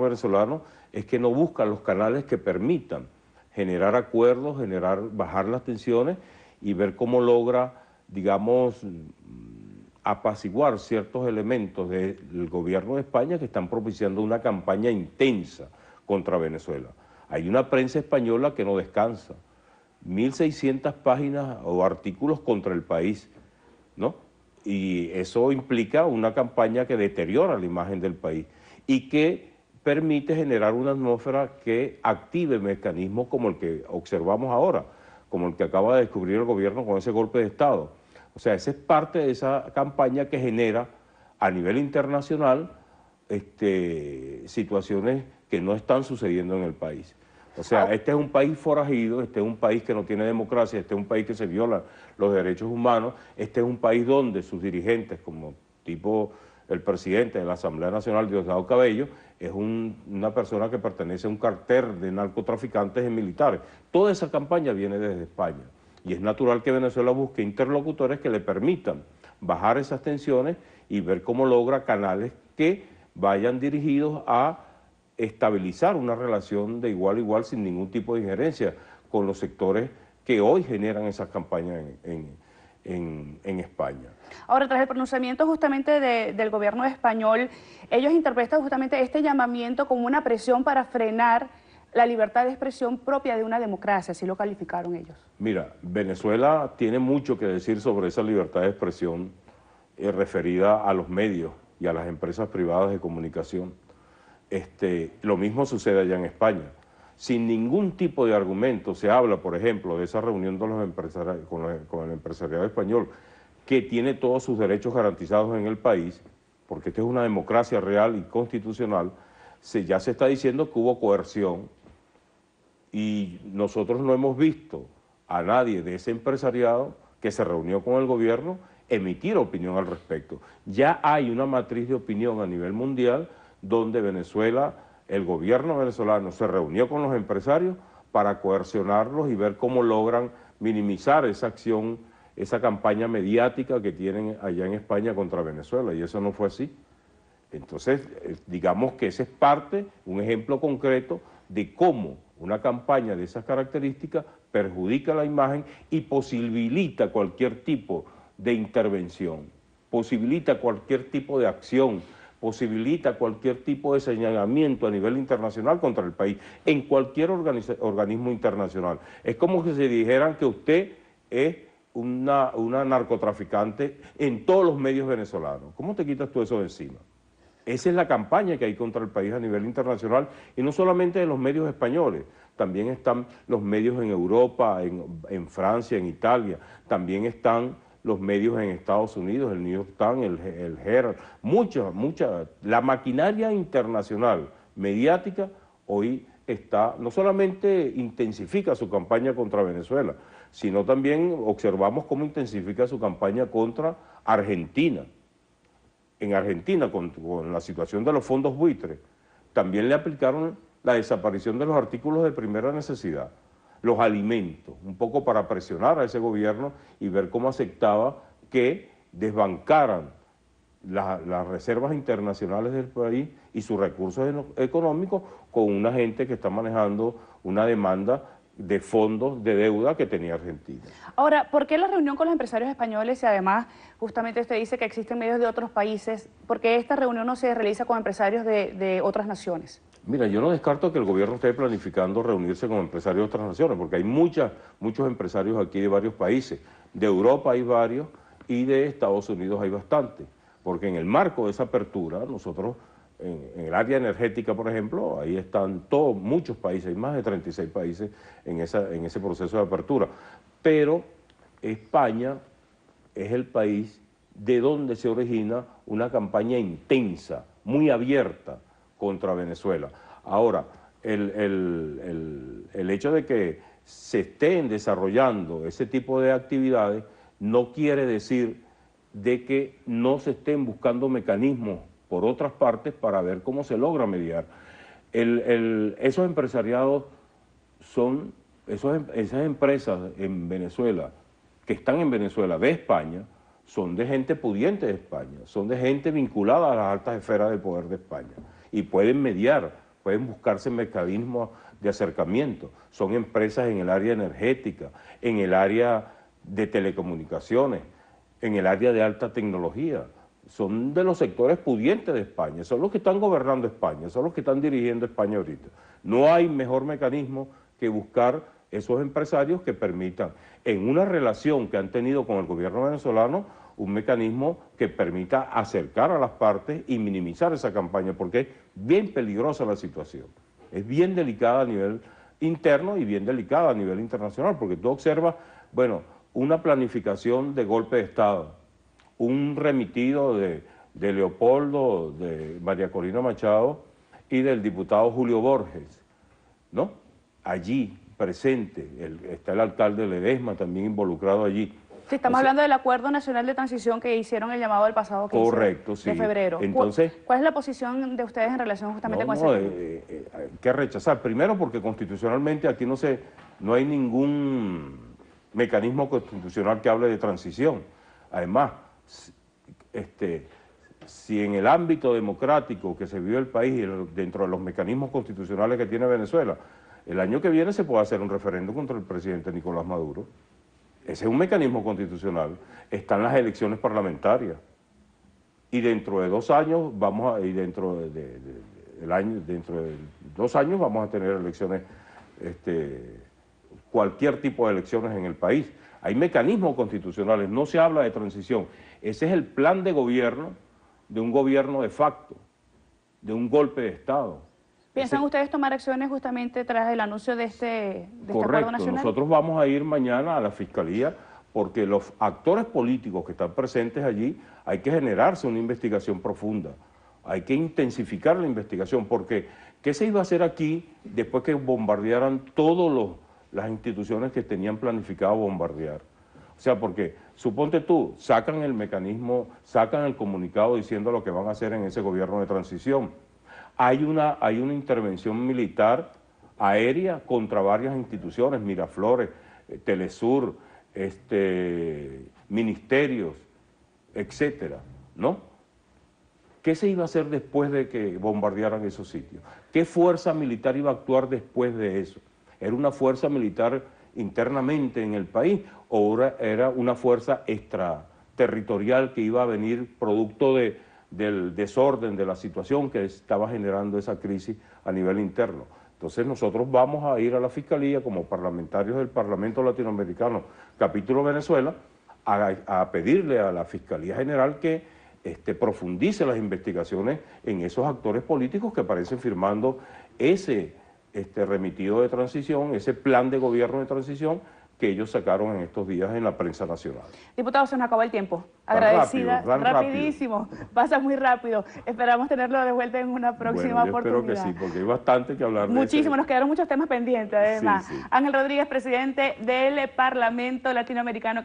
venezolano es que no busca los canales que permitan generar acuerdos, bajar las tensiones y ver cómo logra, digamos, apaciguar ciertos elementos del gobierno de España que están propiciando una campaña intensa contra Venezuela. Hay una prensa española que no descansa, 1.600 páginas o artículos contra el país, ¿no? Y eso implica una campaña que deteriora la imagen del país y que permite generar una atmósfera que active mecanismos como el que observamos ahora, como el que acaba de descubrir el gobierno con ese golpe de Estado. O sea, esa es parte de esa campaña que genera a nivel internacional situaciones que no están sucediendo en el país. O sea, este es un país forajido, este es un país que no tiene democracia, este es un país que se viola los derechos humanos, este es un país donde sus dirigentes, como tipo el presidente de la Asamblea Nacional, Diosdado Cabello, es una persona que pertenece a un cartel de narcotraficantes y militares. Toda esa campaña viene desde España y es natural que Venezuela busque interlocutores que le permitan bajar esas tensiones y ver cómo logra canales que vayan dirigidos a estabilizar una relación de igual a igual sin ningún tipo de injerencia con los sectores que hoy generan esas campañas en España. Ahora, tras el pronunciamiento justamente del gobierno español, ellos interpretan justamente este llamamiento como una presión para frenar la libertad de expresión propia de una democracia, así lo calificaron ellos. Mira, Venezuela tiene mucho que decir sobre esa libertad de expresión referida a los medios y a las empresas privadas de comunicación. Lo mismo sucede allá en España. Sin ningún tipo de argumento se habla, por ejemplo, de esa reunión de los empresarios, con el empresariado español, que tiene todos sus derechos garantizados en el país, porque esta es una democracia real y constitucional. Ya se está diciendo que hubo coerción y nosotros no hemos visto a nadie de ese empresariado que se reunió con el gobierno emitir opinión al respecto. Ya hay una matriz de opinión a nivel mundial donde Venezuela, el gobierno venezolano se reunió con los empresarios para coercionarlos y ver cómo logran minimizar esa acción, esa campaña mediática que tienen allá en España contra Venezuela, y eso no fue así. Entonces, digamos que ese es un ejemplo concreto de cómo una campaña de esas características perjudica la imagen y posibilita cualquier tipo de intervención, posibilita cualquier tipo de acción, posibilita cualquier tipo de señalamiento a nivel internacional contra el país, en cualquier organismo internacional. Es como que se dijeran que usted es una narcotraficante en todos los medios venezolanos. ¿Cómo te quitas tú eso de encima? Esa es la campaña que hay contra el país a nivel internacional, y no solamente en los medios españoles, también están los medios en Europa, en Francia, en Italia, también están los medios en Estados Unidos, el New York Times, el Herald, la maquinaria internacional mediática hoy no solamente intensifica su campaña contra Venezuela, sino también observamos cómo intensifica su campaña contra Argentina. En Argentina, con la situación de los fondos buitres, también le aplicaron la desaparición de los artículos de primera necesidad, los alimentos, un poco para presionar a ese gobierno y ver cómo aceptaba que desbancaran las reservas internacionales del país y sus recursos económicos con una gente que está manejando una demanda de fondos de deuda que tenía Argentina. Ahora, ¿por qué la reunión con los empresarios españoles y además justamente usted dice que existen medios de otros países? ¿Por qué esta reunión no se realiza con empresarios de otras naciones? Mira, yo no descarto que el gobierno esté planificando reunirse con empresarios de otras naciones, porque hay muchos empresarios aquí de varios países. De Europa hay varios y de Estados Unidos hay bastantes, porque en el marco de esa apertura, nosotros, en el área energética, por ejemplo, ahí están muchos países, hay más de 36 países en ese proceso de apertura. Pero España es el país de donde se origina una campaña intensa, muy abierta, contra Venezuela. Ahora, el hecho de que se estén desarrollando ese tipo de actividades no quiere decir de que no se estén buscando mecanismos por otras partes para ver cómo se logra mediar. Esos empresariados esas empresas en Venezuela, que están en Venezuela de España, son de gente pudiente de España, son de gente vinculada a las altas esferas del poder de España y pueden mediar pueden buscarse mecanismos de acercamiento. Son empresas en el área energética, en el área de telecomunicaciones, en el área de alta tecnología. Son de los sectores pudientes de España, son los que están gobernando España, son los que están dirigiendo España ahorita. No hay mejor mecanismo que buscar esos empresarios que permitan, en una relación que han tenido con el gobierno venezolano, un mecanismo que permita acercar a las partes y minimizar esa campaña, porque es bien peligrosa la situación. Es bien delicada a nivel interno y bien delicada a nivel internacional, porque tú observas, bueno, una planificación de golpe de Estado, un remitido de Leopoldo, de María Corina Machado y del diputado Julio Borges, ¿no? Allí, presente, está el alcalde Ledesma también involucrado allí. Sí, estamos hablando del Acuerdo Nacional de Transición que hicieron el llamado el pasado 15 de febrero. Entonces, ¿Cuál es la posición de ustedes en relación justamente con ese tema? Hay que rechazar. Primero porque constitucionalmente aquí no hay ningún mecanismo constitucional que hable de transición. Además, si en el ámbito democrático que se vive el país y dentro de los mecanismos constitucionales que tiene Venezuela, el año que viene se puede hacer un referéndum contra el presidente Nicolás Maduro. Ese es un mecanismo constitucional. Están las elecciones parlamentarias. Y dentro de 2 años dentro de 2 años vamos a tener elecciones, cualquier tipo de elecciones en el país. Hay mecanismos constitucionales, no se habla de transición. Ese es el plan de gobierno de un gobierno de facto, de un golpe de Estado. ¿Piensan ustedes tomar acciones justamente tras el anuncio de este acuerdo nacional? Nosotros vamos a ir mañana a la Fiscalía porque los actores políticos que están presentes allí hay que generarse una investigación profunda, hay que intensificar la investigación porque ¿qué se iba a hacer aquí después que bombardearan todas las instituciones que tenían planificado bombardear? O sea, porque suponte tú, sacan el mecanismo, sacan el comunicado diciendo lo que van a hacer en ese gobierno de transición. Hay una intervención militar aérea contra varias instituciones, Miraflores, Telesur, ministerios, etcétera, ¿no? ¿Qué se iba a hacer después de que bombardearan esos sitios? ¿Qué fuerza militar iba a actuar después de eso? ¿Era una fuerza militar internamente en el país o era una fuerza extraterritorial que iba a venir producto del desorden, de la situación que estaba generando esa crisis a nivel interno? Entonces nosotros vamos a ir a la Fiscalía como parlamentarios del Parlamento Latinoamericano, capítulo Venezuela, a pedirle a la Fiscalía General que profundice las investigaciones en esos actores políticos que aparecen firmando ese remitido de transición, ese plan de gobierno de transición que ellos sacaron en estos días en la prensa nacional. Diputado, se nos acabó el tiempo. Tan Agradecida, rapidísimo. Pasa muy rápido. Esperamos tenerlo de vuelta en una próxima oportunidad. Espero que sí, porque hay bastante que hablar. Muchísimo, nos quedaron muchos temas pendientes, además. Sí. Ángel Rodríguez, presidente del Parlamento Latinoamericano.